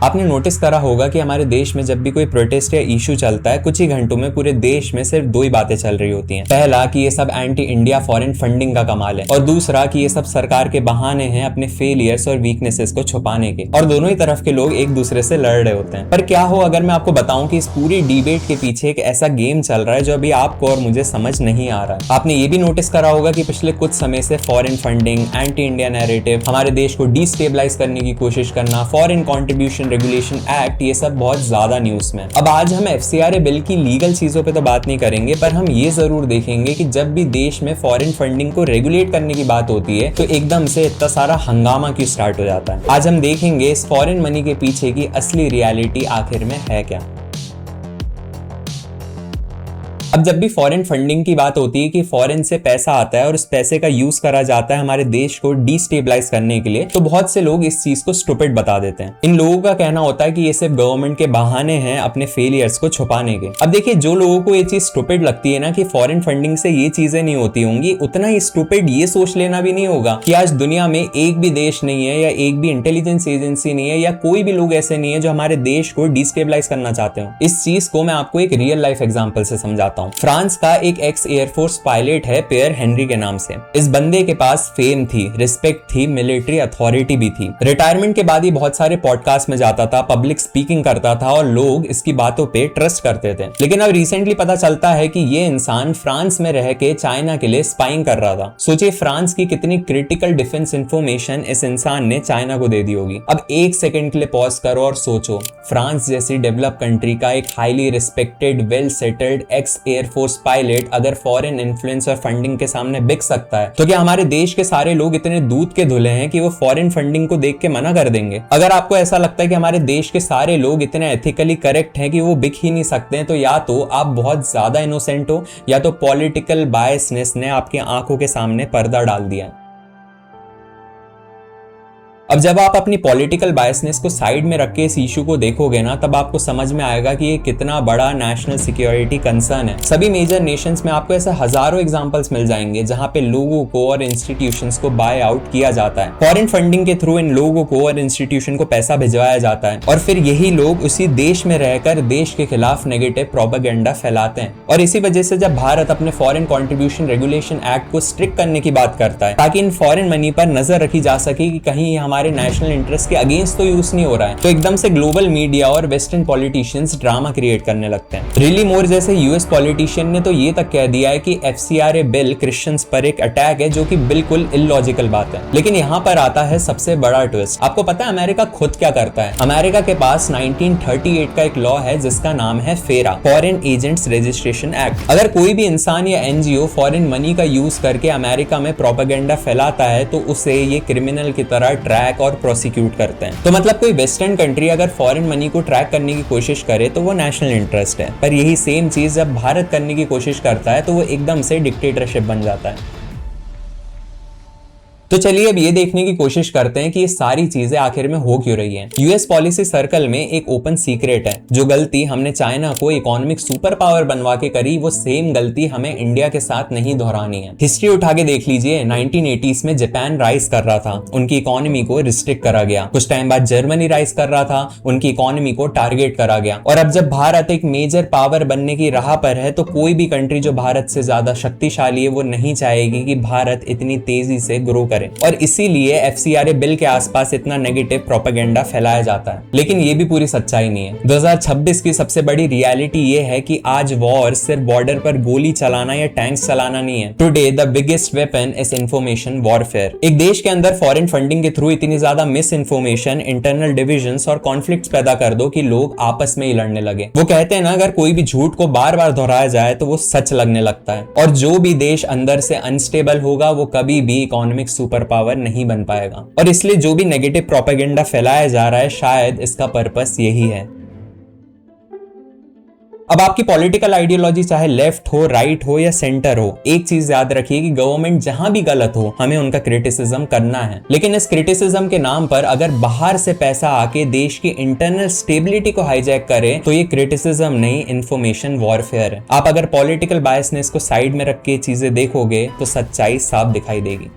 आपने नोटिस करा होगा कि हमारे देश में जब भी कोई प्रोटेस्ट या इशू चलता है, कुछ ही घंटों में पूरे देश में सिर्फ दो ही बातें चल रही होती हैं। पहला कि ये सब एंटी इंडिया फॉरेन फंडिंग का कमाल है, और दूसरा कि ये सब सरकार के बहाने हैं अपने फेलियर्स और वीकनेसेस को छुपाने के। और दोनों ही तरफ के लोग एक दूसरे से लड़ रहे होते हैं। पर क्या हो अगर मैं आपको बताऊं कि इस पूरी डिबेट के पीछे एक ऐसा गेम चल रहा है जो अभी आपको और मुझे समझ नहीं आ रहा है। आपने ये भी नोटिस करा होगा कि पिछले कुछ समय से foreign funding, anti India narrative, हमारे देश को डिस्टेबलाइज करने की कोशिश करना, फॉरेन कंट्रीब्यूशन रेगुलेशन एक्ट, ये सब बहुत ज्यादा न्यूज में। अब आज हम FCRA बिल की लीगल चीजों पे तो बात नहीं करेंगे, पर हम ये जरूर देखेंगे कि जब भी देश में फॉरेन फंडिंग को रेगुलेट करने की बात होती है तो एकदम से इतना सारा हंगामा क्यों स्टार्ट हो जाता है। आज हम देखेंगे इस फॉरेन मनी के पीछे की असली रियलिटी आखिर में है क्या। अब जब भी फॉरेन फंडिंग की बात होती है कि फॉरेन से पैसा आता है और उस पैसे का यूज करा जाता है हमारे देश को डिस्टेबलाइज करने के लिए, तो बहुत से लोग इस चीज को स्टूपिड बता देते हैं। इन लोगों का कहना होता है कि ये सिर्फ गवर्नमेंट के बहाने हैं अपने फेलियर्स को छुपाने के। अब देखिए, जो लोगों को ये चीज स्टूपिड लगती है ना कि फॉरेन फंडिंग से ये चीजें नहीं होती होंगी, उतना ही स्टूपिड ये सोच लेना भी नहीं होगा कि आज दुनिया में एक भी देश नहीं है या एक भी इंटेलिजेंस एजेंसी नहीं है या कोई भी लोग ऐसे नहीं है जो हमारे देश को डिस्टेबलाइज करना चाहते हो। इस चीज को मैं आपको एक रियल लाइफ एग्जांपल से समझाता हूं। फ्रांस का एक एक्स एयरफोर्स पायलट है पियर हेनरी के नाम से। इस बंदे के पास फेम थी, रिस्पेक्ट थी, मिलिट्री अथॉरिटी भी थी। रिटायरमेंट के बाद ही बहुत सारे पॉडकास्ट में जाता था, पब्लिक स्पीकिंग करता था और लोग इसकी बातों पे ट्रस्ट करते थे। लेकिन अब रिसेंटली पता चलता है कि ये इंसान फ्रांस में रह के चाइना के लिए स्पाइंग कर रहा था। सोचिए फ्रांस की कितनी क्रिटिकल डिफेंस इंफॉर्मेशन इस इंसान ने चाइना को दे दी होगी। अब एक सेकंड के लिए पॉज करो और सोचो, फ्रांस जैसी डेवलप कंट्री का एक highly respected, well settled x air force pilot अगर फॉरेन इन्फ्लुएंस और फंडिंग के सामने बिक सकता है, तो क्या हमारे देश के सारे लोग इतने दूध के धुले हैं कि वो फॉरेन फंडिंग को देख के मना कर देंगे? अगर आपको ऐसा लगता है कि हमारे देश के सारे लोग इतने एथिकली करेक्ट हैं कि वो बिक ही नहीं सकते हैं, तो या तो आप बहुत ज्यादा इनोसेंट हो या तो पॉलिटिकल बायसनेस ने आपकी आंखों के सामने पर्दा डाल दिया। अब जब आप अपनी पॉलिटिकल बायसनेस को साइड में रख के इस इशू को देखोगे ना, तब आपको समझ में आएगा कि ये कितना बड़ा नेशनल सिक्योरिटी कंसर्न है। सभी मेजर नेशंस में आपको ऐसे हजारों एग्जांपल्स मिल जाएंगे जहां पे लोगों को और इंस्टीट्यूशंस को बाय आउट किया जाता है। फॉरेन फंडिंग के थ्रू इन लोगों को और इंस्टीट्यूशन को पैसा भिजवाया जाता है और फिर यही लोग उसी देश में रहकर देश के खिलाफ नेगेटिव प्रोपेगेंडा फैलाते हैं। और इसी वजह से जब भारत अपने फॉरेन कॉन्ट्रीब्यूशन रेगुलेशन एक्ट को स्ट्रिक्ट करने की बात करता है ताकि इन फॉरेन मनी पर नजर रखी जा सके कि कहीं हमारे नेशनल इंटरेस्ट के अगेंस्ट तो यूज नहीं हो रहा है, तो एकदम से ग्लोबल मीडिया और वेस्टर्न पॉलिटिशियंस ड्रामा क्रिएट करने लगते हैं। रिली मोर जैसे यूएस पॉलिटिशियन ने तो ये तक कह दिया है कि FCRA बिल क्रिश्चियंस पर एक अटैक है, जो कि बिल्कुल इलॉजिकल बात है। लेकिन यहाँ पर आता है सबसे बड़ा ट्विस्ट। आपको पता है अमेरिका खुद क्या करता है? अमेरिका के पास 1938 का एक लॉ है जिसका नाम है फेरा, फॉरेन एजेंट्स रजिस्ट्रेशन एक्ट। अगर कोई भी इंसान या NGO फॉरेन मनी का यूज करके अमेरिका में प्रोपेगेंडा फैलाता है तो उसे ये क्रिमिनल की तरह ट्रैक और प्रोसिक्यूट करते हैं। तो मतलब कोई वेस्टर्न कंट्री अगर फॉरेन मनी को ट्रैक करने की कोशिश करे तो वो नेशनल इंटरेस्ट है, पर यही सेम चीज जब भारत करने की कोशिश करता है तो वो एकदम से डिक्टेटरशिप बन जाता है। तो चलिए अब ये देखने की कोशिश करते हैं कि ये सारी चीजें आखिर में हो क्यों रही हैं। यूएस पॉलिसी सर्कल में एक ओपन सीक्रेट है, जो गलती हमने चाइना को इकोनॉमिक सुपर पावर बनवा के करी, वो सेम गलती हमें इंडिया के साथ नहीं दोहरानी है। हिस्ट्री उठा के देख लीजिए, 1980s में जापान राइज कर रहा था, उनकी इकोनॉमी को रिस्ट्रिक्ट करा गया। कुछ टाइम बाद जर्मनी राइज कर रहा था, उनकी इकोनॉमी को टारगेट करा गया। और अब जब भारत एक मेजर पावर बनने की राह पर है, तो कोई भी कंट्री जो भारत से ज्यादा शक्तिशाली है वो नहीं चाहेगी कि भारत इतनी तेजी से ग्रो करे, और इसीलिए FCRA बिल के आसपास इतना नेगेटिव प्रोपेगेंडा फैलाया जाता है। लेकिन ये भी पूरी सच्चाई नहीं है। 2026 की सबसे बड़ी रियलिटी ये है कि आज वॉर सिर्फ बॉर्डर पर गोली चलाना या टैंक्स चलाना नहीं है। Today the biggest weapon is information warfare. एक देश के अंदर फॉरेन फंडिंग के थ्रू इतनी ज्यादा मिस इन्फॉर्मेशन, इंटरनल डिविजन्स और कॉन्फ्लिक्ट्स पैदा कर दो कि लोग आपस में ही लड़ने लगे। वो कहते हैं ना, अगर कोई भी झूठ को बार बार दोहराया जाए तो वो सच लगने लगता है। और जो भी देश अंदर से अनस्टेबल होगा वो कभी भी इकोनॉमिक सुपर पावर नहीं बन पाएगा। और इसलिए जो भी नेगेटिव प्रोपेगेंडा फैलाया जा रहा है, शायद इसका पर्पस यही है। अब आपकी पॉलिटिकल आइडियोलॉजी चाहे लेफ्ट हो, राइट हो या सेंटर हो, एक चीज याद रखिए कि गवर्नमेंट जहां भी गलत हो हमें उनका क्रिटिसिज्म करना है। लेकिन इस क्रिटिसिज्म के नाम पर अगर बाहर से पैसा आके देश की इंटरनल स्टेबिलिटी को हाईजैक करे तो ये क्रिटिसिज्म नहीं, इंफॉर्मेशन वॉरफेयर है। आप अगर पॉलिटिकल बायसनेस को साइड में रख के चीजें देखोगे तो सच्चाई साफ दिखाई देगी।